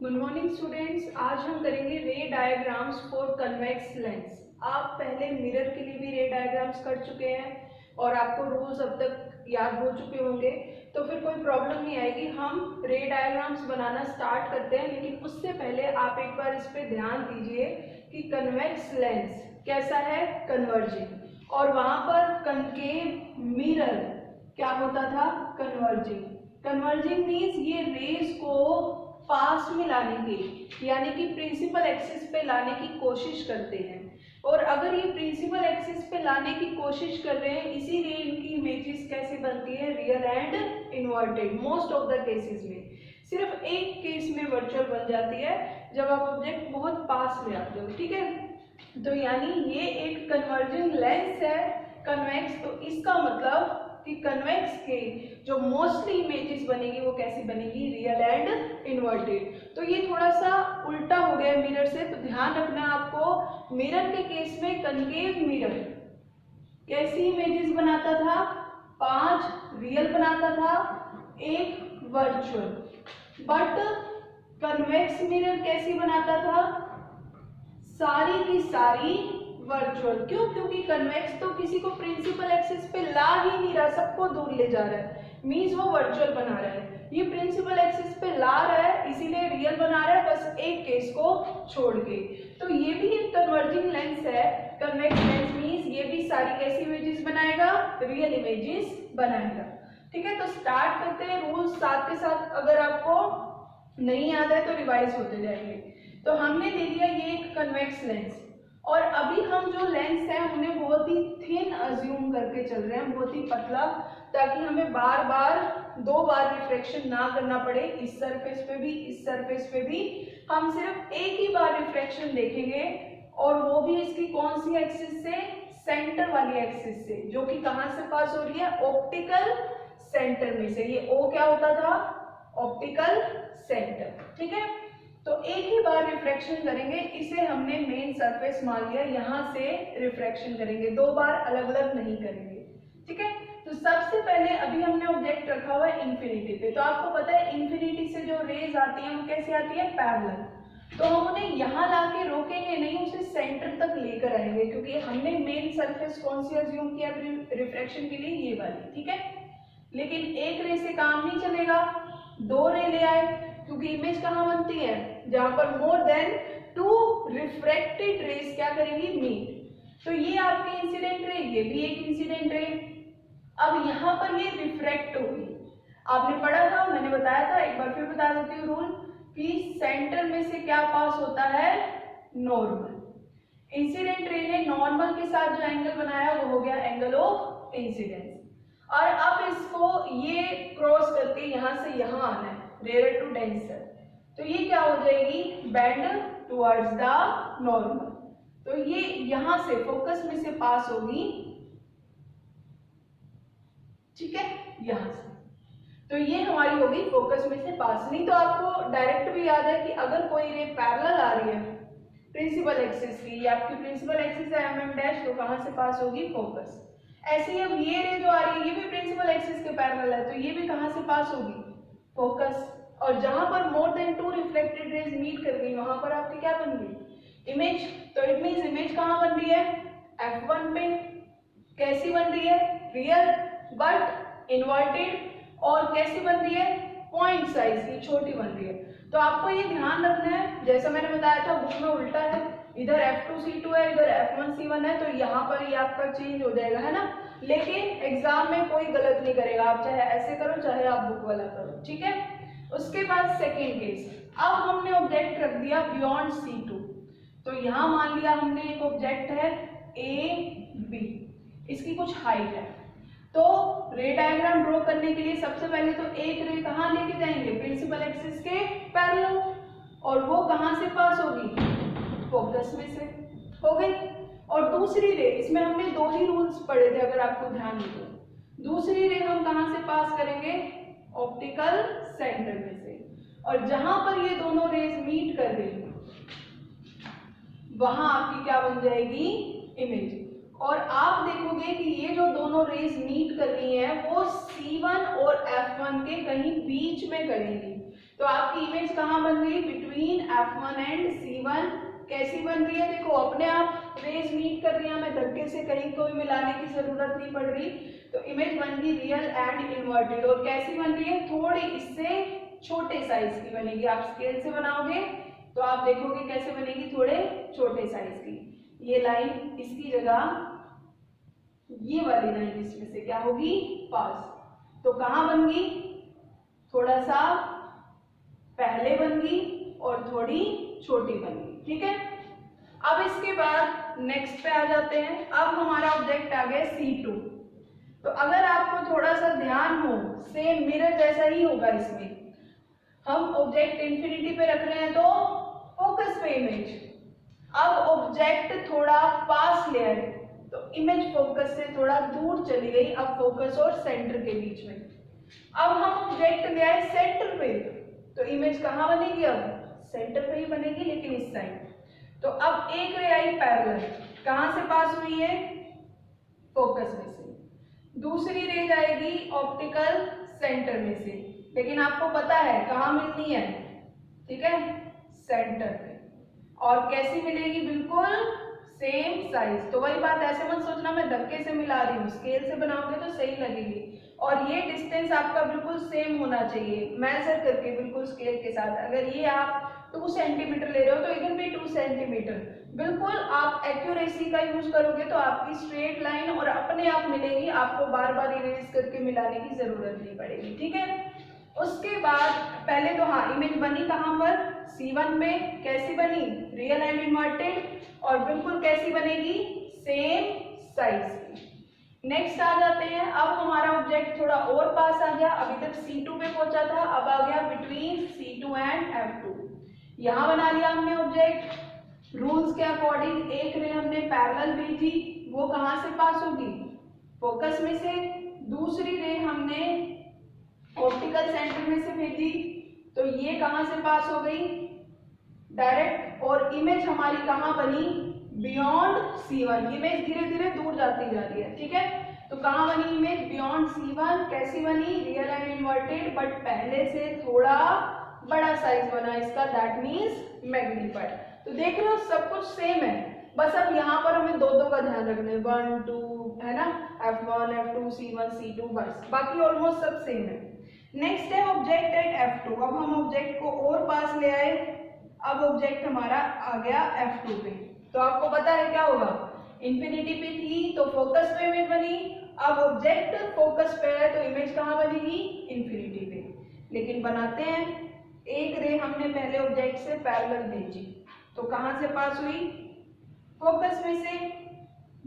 Good morning students. आज हम करेंगे रे डायग्राम्स फॉर कन्वेक्स लेंस। आप पहले मिरर के लिए भी रे डायग्राम्स कर चुके हैं और आपको रूल्स अब तक याद हो चुके होंगे, तो फिर कोई प्रॉब्लम नहीं आएगी। हम रे डायग्राम्स बनाना स्टार्ट करते हैं, लेकिन उससे पहले आप एक बार इस पे ध्यान दीजिए कि कन्वेक्स लेंस कैसा है, कन्वर्जिंग, और वहां पर कनकेव मिरर क्या होता था, कन्वर्जिंग। कन्वर्जिंग मीन्स ये रेज को पास में लाने की, यानी कि प्रिंसिपल एक्सिस पे लाने की कोशिश करते हैं। और अगर ये प्रिंसिपल एक्सिस पे लाने की कोशिश कर रहे हैं, इसीलिए इनकी इमेजेस कैसे बनती है, real and inverted. Most of the cases में, सिर्फ एक केस में वर्चुअल बन जाती है, जब आप ऑब्जेक्ट बहुत पास ले आते हो। ठीक है, तो यानी ये एक कन्वर्जिंग लेंस है कन्वेक्स। तो इसका मतलब कि कन्वेक्स के जो मोस्टली इमेजेस बनेगी वो कैसी बनेगी, रियल एंड इन्वर्टेड। तो ये थोड़ा सा उल्टा हो गया मिरर से, तो ध्यान रखना आपको। मिरर के केस में कनकेव मिरर कैसी इमेजेस बनाता था, 5 रियल बनाता था, 1 वर्चुअल। बट कन्वेक्स मिरर कैसी बनाता था, सारी की सारी वर्चुअल। क्यों? क्योंकि कन्वेक्स तो किसी को प्रिंसिपल एक्सिस पे ला ही नहीं रहा, सबको दूर ले जा रहा है, मींस वो वर्चुअल बना रहा है। ये प्रिंसिपल एक्सिस पे ला रहा है, इसीलिए रियल बना रहा है, बस एक केस को छोड़ के। तो ये भी एक कन्वर्जिंग लेंस है, कन्वेक्स लेंस मींस ये भी सारी कैसी इमेजेस बनाएगा, रियल इमेजेस बनाएगा। ठीक है, तो स्टार्ट करते हैं। रूल्स साथ के साथ अगर आपको नहीं याद है तो रिवाइज होते जाएंगे। तो हमने ले लिया ये एक कन्वेक्स लेंस, और अभी हम जो लेंस है उन्हें बहुत ही थिन अज्यूम करके चल रहे हैं, बहुत ही पतला, ताकि हमें बार बार 2 बार रिफ्रैक्शन ना करना पड़े। इस सरफेस पे भी, इस सरफेस पे भी हम सिर्फ एक ही बार रिफ्रैक्शन देखेंगे, और वो भी इसकी कौन सी एक्सिस से, सेंटर वाली एक्सिस से, जो कि कहां से पास हो रही है, ऑप्टिकल सेंटर में से। ये ओ क्या होता था, ऑप्टिकल सेंटर। ठीक है, तो एक ही बार रिफ्रैक्शन करेंगे, इसे हमने मेन सरफेस मान लिया, यहां से रिफ्रैक्शन करेंगे, 2 बार अलग अलग नहीं करेंगे। ठीक है, तो सबसे पहले अभी हमने ऑब्जेक्ट रखा हुआ है इंफिनिटी पे। तो आपको पता है इंफिनिटी से जो रेज आती है वो कैसे आती है, पैरेलल। तो हम उन्हें यहाँ लाके रोकेंगे नहीं, उसे सेंटर तक लेकर आएंगे, क्योंकि हमने मेन सरफेस कौन सी अज्यूम किया रिफ्रैक्शन के लिए, ये वाली। ठीक है, लेकिन एक रे से काम नहीं चलेगा, 2 रे ले आए, क्योंकि इमेज कहाँ बनती है, जहां पर मोर देन 2 रिफ्रैक्टेड रेज क्या करेंगी, मीट। तो ये आपके इंसिडेंट रे, ये भी एक इंसिडेंट रे। अब यहाँ पर ये रिफ्रैक्ट होगी। आपने पढ़ा था, मैंने बताया था, एक बार फिर बता देती हूँ रूल, कि सेंटर में से क्या पास होता है, नॉर्मल। इंसिडेंट रे ने नॉर्मल के साथ जो एंगल बनाया वो हो गया एंगल ऑफ इंसिडेंस। और अब इसको ये क्रॉस करके यहां से यहां आना है, रेयर टू डेंसर, तो ये क्या हो जाएगी, बेंड टुवर्ड्स द नॉर्मल। तो ये यहां से फोकस में से पास होगी। ठीक है, यहां से, तो ये हमारी होगी फोकस में से पास। नहीं तो आपको डायरेक्ट भी याद है कि अगर कोई रे पैरेलल आ रही है प्रिंसिपल एक्सिस की, या आपकी प्रिंसिपल एक्सिस है mm', तो कहां से पास होगी, फोकस। ऐसे ही अब ये रे जो आ रही है ये भी प्रिंसिपल एक्सिस के पैरेलल है, तो ये भी कहां से पास होगी, फोकस। और जहां पर more than 2 reflected rays meet कर गई, वहां पर आपकी क्या बन गई, इमेज। तो इट मींस इमेज कहां बन रही है, f1 पे। कैसी बन रही है, रियल बट इन्वर्टेड। और कैसी बन रही है, पॉइंट साइज की, छोटी बन रही है। तो आपको ये ध्यान रखना है, जैसा मैंने बताया था बुक में उल्टा है, इधर F2C2 है, इधर F1C1 है, तो यहाँ पर ये आपका चेंज हो जाएगा, है ना। लेकिन एग्जाम में कोई गलत नहीं करेगा, आप चाहे ऐसे करो चाहे आप बुक वाला करो। ठीक है, उसके बाद सेकेंड केस, अब हमने ऑब्जेक्ट रख दिया बियॉन्ड C2। तो यहाँ मान लिया हमने एक ऑब्जेक्ट है AB, इसकी कुछ हाइट है। तो रे डायग्राम ड्रॉ करने के लिए सबसे पहले तो एक रे कहाँ लेके जाएंगे, प्रिंसिपल एक्सिस के पैरेलल, और वो कहाँ से पास होगी, फोकस में से, हो गई। और दूसरी रे, इसमें हमने 2 ही रूल्स पढ़े थे अगर आपको ध्यान हो तो। दूसरी रे हम कहाँ से पास करेंगे, ऑप्टिकल सेंटर में से, और जहां पर ये दोनों रेज मीट कर गई वहां आपकी क्या बन जाएगी, इमेज। और आप देखोगे कि ये जो दोनों रेज मीट कर रही हैं वो C1 और F1 के कहीं बीच में करेंगी। तो आपकी इमेज कहाँ बन रही? Between F1 and C1। कैसी बन रही है? देखो अपने आप रेज मीट कर रही है, हमें धक्के से कहीं कोई मिलाने की जरूरत नहीं पड़ रही। तो इमेज बन गई रियल एंड इन्वर्टेड। और कैसी बन रही है? थोड़ी इससे छोटे साइज की बनेगी। आप स्केल से बनाओगे तो आप देखोगे कैसे बनेगी, थोड़े छोटे साइज की। ये लाइन इसकी जगह ये वाली लाइन इसमें से क्या होगी? पास। तो कहां बन गई? थोड़ा सा पहले बन गई और थोड़ी छोटी बन गई। ठीक है, अब इसके बाद नेक्स्ट पे आ जाते हैं। अब हमारा ऑब्जेक्ट आ गया C2। तो अगर आपको थोड़ा सा ध्यान हो, सेम मिरर जैसा ही होगा। इसमें हम ऑब्जेक्ट इंफिनिटी पे रख रहे हैं तो फोकस पे इमेज। अब ऑब्जेक्ट थोड़ा पास ले आए तो इमेज फोकस से थोड़ा दूर चली गई, अब फोकस और सेंटर के बीच में। अब हम ऑब्जेक्ट ले आए सेंटर पे तो इमेज कहाँ बनेगी? अब सेंटर पे ही बनेगी, लेकिन इस साइड। तो अब एक रे आई पैरेलल, कहां से पास हुई है? फोकस में से। दूसरी रे जाएगी ऑप्टिकल सेंटर में से, लेकिन आपको पता है कहां मिलनी है? ठीक है, सेंटर पे। और कैसी मिलेगी? बिल्कुल सेम साइज। तो वही बात, ऐसे मत सोचना मैं धक्के से मिला रही हूँ, स्केल से बनाओगे तो सही लगेगी। और ये डिस्टेंस आपका बिल्कुल सेम होना चाहिए, मेजर करके बिल्कुल स्केल के साथ। अगर ये आप 2 सेंटीमीटर ले रहे हो तो इधर भी 2 सेंटीमीटर। बिल्कुल आप एक्यूरेसी का यूज करोगे तो आपकी स्ट्रेट लाइन और अपने आप मिलेगी, आपको बार बार इरेज करके मिलाने की जरूरत नहीं पड़ेगी। ठीक है, उसके बाद पहले तो हाँ, इमेज बनी कहां पर? C1 में। कैसी बनी? Real and inverted. और बिल्कुल कैसी बनेगी? सेम साइज की। नेक्स्ट आ जाते हैं। अब हमारा ऑब्जेक्ट थोड़ा और पास आ गया, अभी तक C2 पे पहुंचा था, अब आ गया बिटवीन C2 एंड F2। यहां बना लिया हमने ऑब्जेक्ट। रूल्स के अकॉर्डिंग एक रे हमने पैरेलल भेजी, वो कहां से पास होगी? फोकस में से। दूसरी रे हमने ऑप्टिकल सेंटर में से भेजी, तो ये कहां से पास हो गई? डायरेक्ट। और इमेज हमारी कहां बनी? Beyond C1। इमेज धीरे धीरे दूर जाती जा रही है। ठीक है, तो कहां बनी इमेज? Beyond C1। कैसी बनी? रियल एंड इन्वर्टेड, बट पहले से थोड़ा बड़ा साइज बना इसका, दैट मीन्स मैग्नीफाइड। तो देख रहे हो सब कुछ सेम है, बस अब यहाँ पर हमें दो का ध्यान रखना है, 1 2 है ना, F1 F2 C1 C2, बस बाकी ऑलमोस्ट सब सेम है। नेक्स्ट है ऑब्जेक्ट एट F2। अब हम ऑब्जेक्ट को और पास ले आए, अब ऑब्जेक्ट हमारा आ गया F2 पे। तो आपको पता है क्या होगा? इंफिनिटी पे थी तो फोकस पे इमेज बनी, अब ऑब्जेक्ट फोकस पे है तो इमेज कहाँ बनेगी? इंफिनिटी पे। लेकिन बनाते हैं, एक रे हमने पहले ऑब्जेक्ट से पैरेलल भेजी, तो कहां से पास हुई? फोकस में से।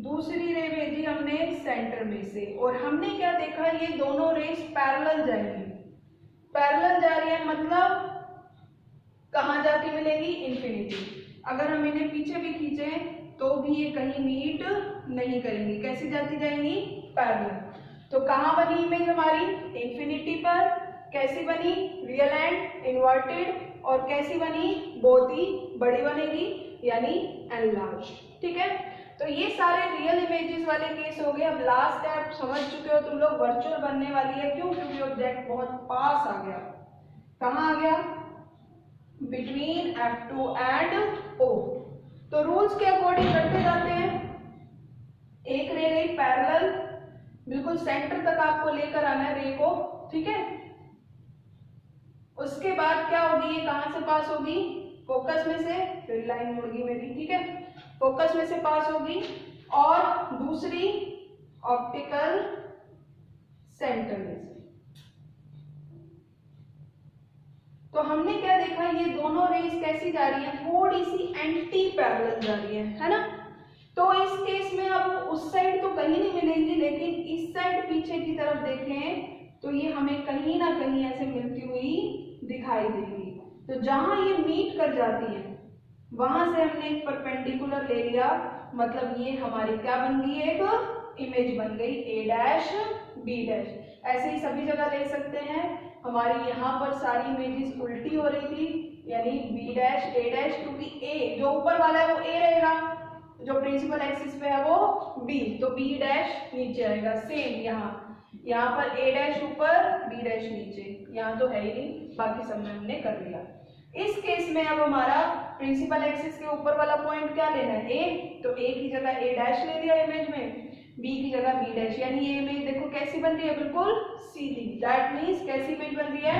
दूसरी रे भेजी हमने सेंटर में से, और हमने क्या देखा? ये दोनों रेस पैरेलल जाएंगी। पैरेलल जा रही है मतलब कहां जाके मिलेगी? इंफिनिटी। अगर हम इन्हें पीछे भी खींचे तो भी ये कहीं मीट नहीं करेंगी। कैसी जाती जाएंगी? पैरेलल। तो कहां बनी इमेज हमारी? इंफिनिटी पर। कैसी बनी? Real and inverted. और कैसी बनी? बहुत ही बड़ी बनेगी, यानी एनलार्ज। ठीक है, तो ये सारे रियल इमेजेस वाले केस हो गए। अब लास्ट है, आप समझ चुके हो तुम लोग, वर्चुअल बनने वाली है। क्यों? क्योंकि ऑब्जेक्ट बहुत पास आ गया। कहां आ गया? Between F2 and O। तो रूल्स के अकॉर्डिंग करते जाते हैं। एक रे गई पैरेलल, बिल्कुल सेंटर तक आपको लेकर आना है रे को। ठीक है, उसके बाद क्या होगी? ये कहां से पास होगी? फोकस में से। फिर लाइन मुड़ गई मेरी। ठीक है, फोकस में से पास होगी, और दूसरी ऑप्टिकल सेंटर में से। तो हमने क्या देखा? ये दोनों रेस कैसी जा रही है? थोड़ी सी एंटी पैरेलल जा रही है ना। तो इस केस में अब उस साइड तो कहीं नहीं मिलेंगी, लेकिन इस साइड पीछे की तरफ देखें तो ये हमें कहीं ना कहीं ऐसे मिलती हुई दिखाई देगी। तो जहां ये मीट कर जाती है वहां से हमने एक परपेंडिकुलर ले लिया, मतलब ये हमारी क्या बन गई? एक इमेज बन गई A' B'। ऐसे ही सभी जगह ले सकते हैं। हमारी यहाँ पर सारी इमेजेस उल्टी हो रही थी, यानी B' A', क्योंकि A जो ऊपर वाला है वो A रहेगा, जो प्रिंसिपल एक्सिस पे है वो बी, तो बी डैश नीचे आएगा। सेम यहाँ पर ए डैश ऊपर बी डैश नीचे, यहाँ तो है ही नहीं, बाकी सब में हमने कर लिया। इस केस में अब हमारा प्रिंसिपल एक्सिस के ऊपर वाला पॉइंट क्या लेना है, ए, तो ए की जगह ए डैश ले लिया इमेज में, बी की जगह बी डैश, यानी ये इमेज देखो कैसी बन रही है, बिल्कुल सीधी। दैट मीन्स कैसी इमेज बन रही है,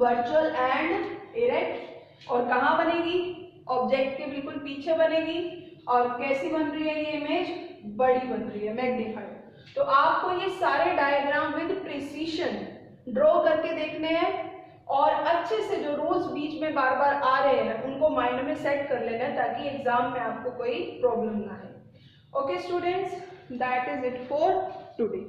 वर्चुअल एंड इरेक्ट। और कहाँ बनेगी, ऑब्जेक्ट के बिल्कुल पीछे बनेगी। और कैसी बन रही है ये इमेज, बड़ी बन रही है, मैग्नीफाइड। तो आपको ये सारे डायग्राम विद प्रिसीशन ड्रॉ करके देखने हैं और अच्छे से जो रूल्स बीच में बार बार आ रहे हैं उनको माइंड में सेट कर लेना है, ताकि एग्जाम में आपको कोई प्रॉब्लम ना आए। Okay students, that is it for today.